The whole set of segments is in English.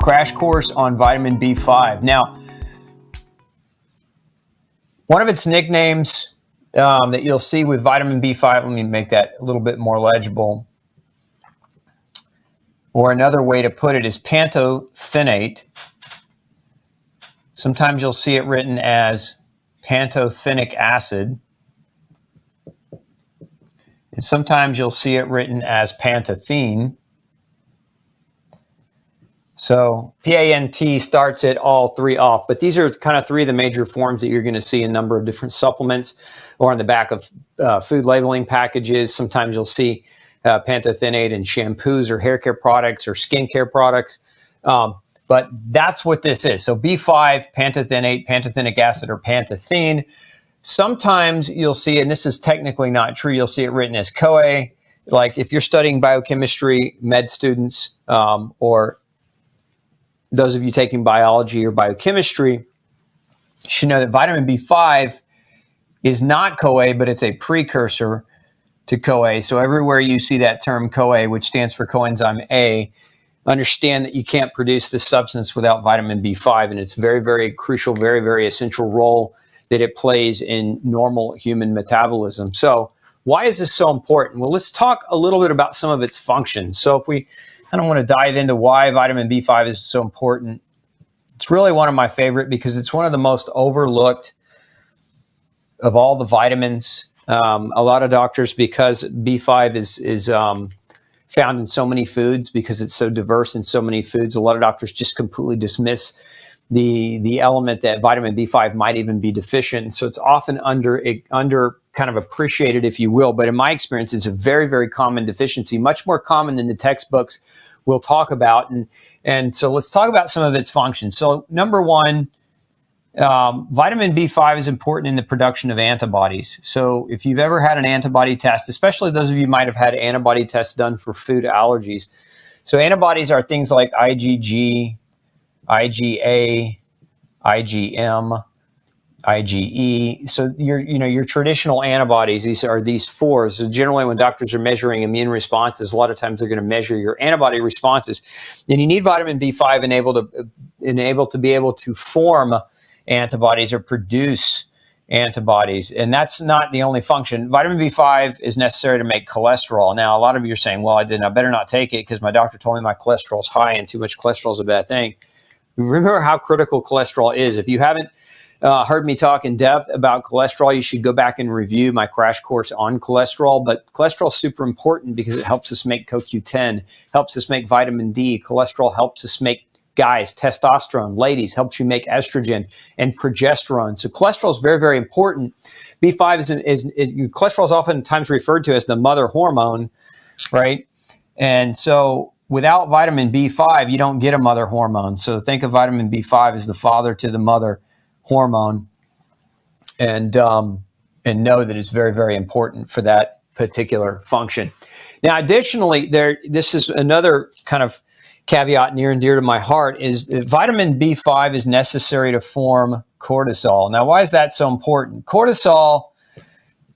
crash course on vitamin B5. Now, one of its nicknames that you'll see with vitamin B5, let me make that a little bit more legible, or another way to put it is pantothenate. Sometimes you'll see it written as pantothenic acid, and sometimes you'll see it written as pantathene. So PANT starts it all three off, but these are kind of three of the major forms that you're going to see in a number of different supplements or on the back of food labeling packages. Sometimes you'll see pantothenate in shampoos or hair care products or skincare products. But that's what this is. So B5, pantothenate, pantothenic acid, or pantathene. Sometimes you'll see, and this is technically not true, you'll see it written as CoA. Like if you're studying biochemistry, med students, or those of you taking biology or biochemistry, you should know that vitamin B5 is not CoA, but it's a precursor to CoA. So everywhere you see that term CoA, which stands for coenzyme A, understand that you can't produce this substance without vitamin B5, and it's very, very crucial, very, very essential role that it plays in normal human metabolism. So why is this so important? Well, let's talk a little bit about some of its functions. So if we kind of want to dive into why vitamin B5 is so important, it's really one of my favorite because it's one of the most overlooked of all the vitamins. A lot of doctors, because B5 is found in so many foods, because it's so diverse in so many foods, a lot of doctors just completely dismiss the element that vitamin B5 might even be deficient. So it's often under kind of appreciated, if you will. But in my experience, it's a very, very common deficiency, much more common than the textbooks we'll talk about. And so let's talk about some of its functions. So number one, vitamin B5 is important in the production of antibodies. So if you've ever had an antibody test, especially those of you might have had antibody tests done for food allergies. So antibodies are things like IgG, IgA, IgM, IgE. So your traditional antibodies, these four. So generally when doctors are measuring immune responses, a lot of times they're going to measure your antibody responses. And you need vitamin B5 enabled to be able to form antibodies or produce antibodies. And that's not the only function. Vitamin B5 is necessary to make cholesterol. Now, a lot of you are saying, well, I better not take it because my doctor told me my cholesterol is high and too much cholesterol is a bad thing. Remember how critical cholesterol is. If you haven't heard me talk in depth about cholesterol, you should go back and review my crash course on cholesterol. But cholesterol is super important because it helps us make CoQ10, helps us make vitamin D. Cholesterol helps us make, guys, testosterone. Ladies, helps you make estrogen and progesterone. So cholesterol is very, very important. B5 is cholesterol is oftentimes referred to as the mother hormone, right? And so without vitamin B5, you don't get a mother hormone. So think of vitamin B5 as the father to the mother hormone, and know that it's very, very important for that particular function. Now, additionally, this is another kind of caveat near and dear to my heart, is that vitamin B5 is necessary to form cortisol. Now, why is that so important? Cortisol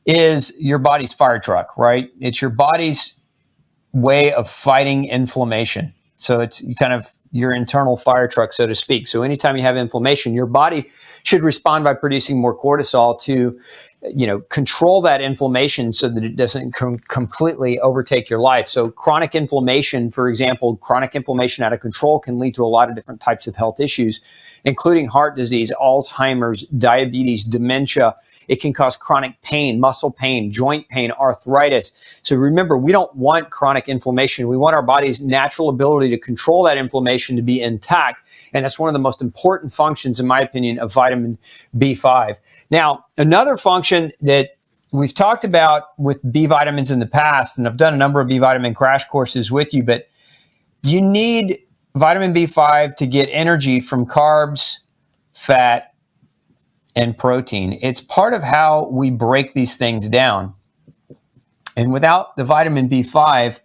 is your body's fire truck, right? It's your body's way of fighting inflammation. So it's kind of your internal fire truck, so to speak. So anytime you have inflammation, your body should respond by producing more cortisol to, control that inflammation so that it doesn't completely overtake your life. So chronic inflammation, for example, chronic inflammation out of control can lead to a lot of different types of health issues, including heart disease, Alzheimer's, diabetes, dementia. It can cause chronic pain, muscle pain, joint pain, arthritis. So remember, we don't want chronic inflammation. We want our body's natural ability to control that inflammation to be intact. And that's one of the most important functions, in my opinion, of vitamin B5. Now, another function that we've talked about with B vitamins in the past, and I've done a number of B vitamin crash courses with you, but you need vitamin B5 to get energy from carbs, fat, and protein. It's part of how we break these things down. And without the vitamin B5,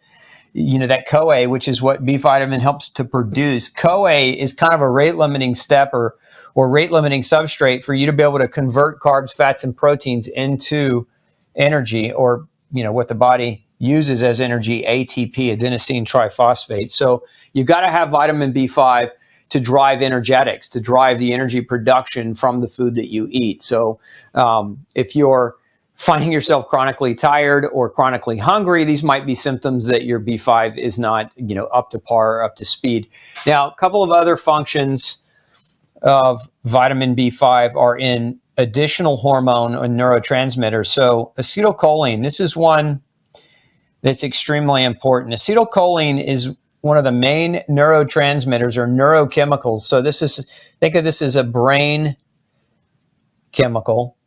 that CoA, which is what B vitamin helps to produce, CoA is kind of a rate limiting step or rate limiting substrate for you to be able to convert carbs, fats, and proteins into energy, or what the body uses as energy, ATP, adenosine triphosphate. So you've got to have vitamin B5 to drive energetics, to drive the energy production from the food that you eat. So if you're finding yourself chronically tired or chronically hungry, these might be symptoms that your B5 is not, up to par or up to speed. Now, a couple of other functions of vitamin B5 are in additional hormone and neurotransmitters. So acetylcholine, this is one that's extremely important. Acetylcholine is one of the main neurotransmitters or neurochemicals. So think of this as a brain chemical.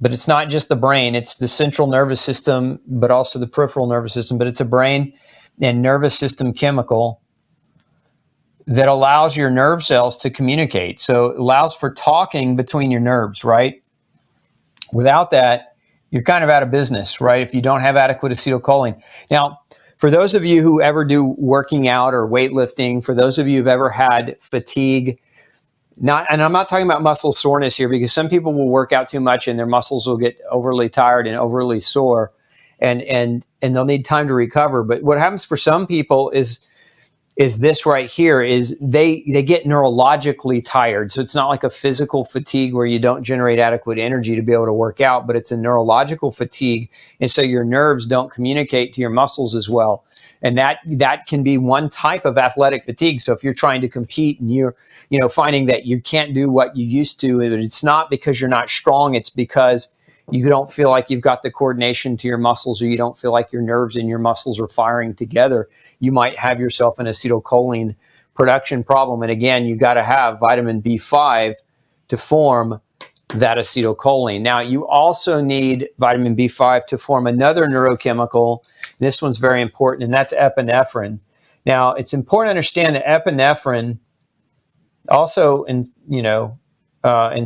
But it's not just the brain, it's the central nervous system, but also the peripheral nervous system. But it's a brain and nervous system chemical that allows your nerve cells to communicate. So it allows for talking between your nerves, right? Without that, you're kind of out of business, right? If you don't have adequate acetylcholine. Now, for those of you who ever do working out or weightlifting, for those of you who've ever had fatigue, and I'm not talking about muscle soreness here, because some people will work out too much and their muscles will get overly tired and overly sore, and they'll need time to recover. But what happens for some people is this right here, is they get neurologically tired. So it's not like a physical fatigue where you don't generate adequate energy to be able to work out, but it's a neurological fatigue. And so your nerves don't communicate to your muscles as well. And that can be one type of athletic fatigue. So if you're trying to compete and you're, finding that you can't do what you used to, it's not because you're not strong, it's because you don't feel like you've got the coordination to your muscles, or you don't feel like your nerves and your muscles are firing together. You might have yourself an acetylcholine production problem. And again, you got to have vitamin B5 to form that acetylcholine. Now, you also need vitamin B5 to form another neurochemical. This one's very important, and that's epinephrine. Now, it's important to understand that epinephrine, also in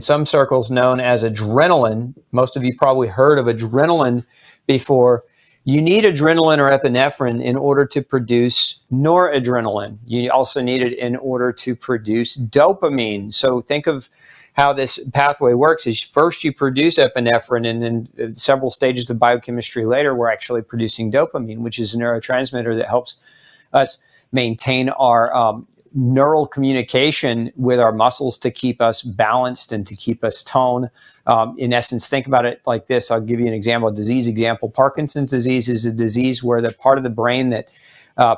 some circles known as adrenaline, most of you probably heard of adrenaline before. You need adrenaline or epinephrine in order to produce noradrenaline. You also need it in order to produce dopamine. So think of how this pathway works is first you produce epinephrine, and then several stages of biochemistry later, we're actually producing dopamine, which is a neurotransmitter that helps us maintain our neural communication with our muscles to keep us balanced and to keep us toned. In essence, think about it like this. I'll give you an example, a disease example. Parkinson's disease is a disease where the part of the brain that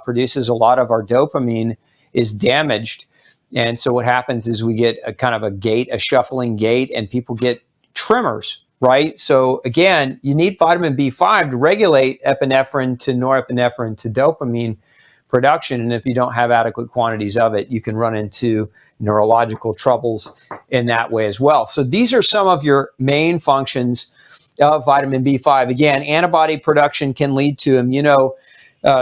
produces a lot of our dopamine is damaged. And so what happens is we get a kind of a shuffling gait, and people get tremors, right? So again, you need vitamin B5 to regulate epinephrine to norepinephrine to dopamine production. And if you don't have adequate quantities of it, you can run into neurological troubles in that way as well. So these are some of your main functions of vitamin B5. Again, antibody production can lead to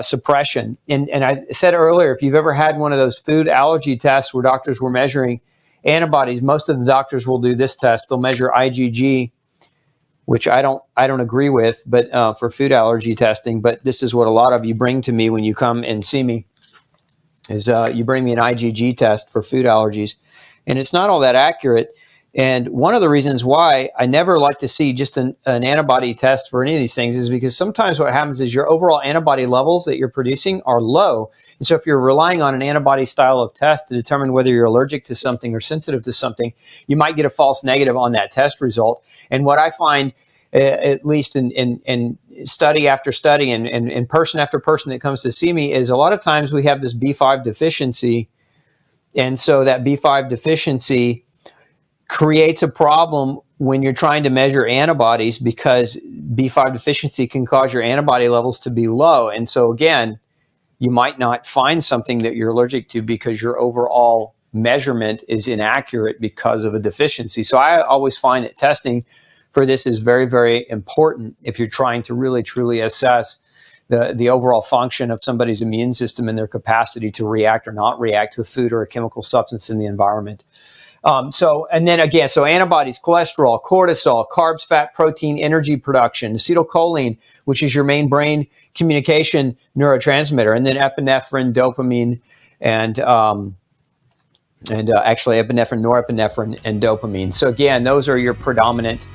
suppression. And I said earlier, if you've ever had one of those food allergy tests where doctors were measuring antibodies, most of the doctors will do this test. They'll measure IgG, which I don't agree with, but for food allergy testing. But this is what a lot of you bring to me when you come and see me, is you bring me an IgG test for food allergies, and it's not all that accurate. And one of the reasons why I never like to see just an antibody test for any of these things is because sometimes what happens is your overall antibody levels that you're producing are low. And so if you're relying on an antibody style of test to determine whether you're allergic to something or sensitive to something, you might get a false negative on that test result. And what I find, at least in study after study and person after person that comes to see me, is a lot of times we have this B5 deficiency. And so that B5 deficiency creates a problem when you're trying to measure antibodies, because B5 deficiency can cause your antibody levels to be low. And so again, you might not find something that you're allergic to because your overall measurement is inaccurate because of a deficiency. So I always find that testing for this is very, very important if you're trying to really, truly assess the overall function of somebody's immune system and their capacity to react or not react to a food or a chemical substance in the environment. So antibodies, cholesterol, cortisol, carbs, fat, protein, energy production, acetylcholine, which is your main brain communication neurotransmitter, and then epinephrine, dopamine, and actually epinephrine, norepinephrine, and dopamine. So again, those are your predominant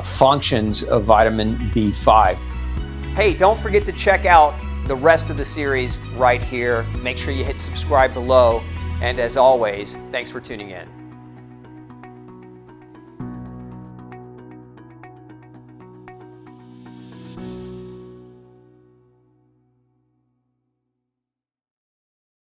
functions of vitamin B5. Hey, don't forget to check out the rest of the series right here. Make sure you hit subscribe below. And as always, thanks for tuning in.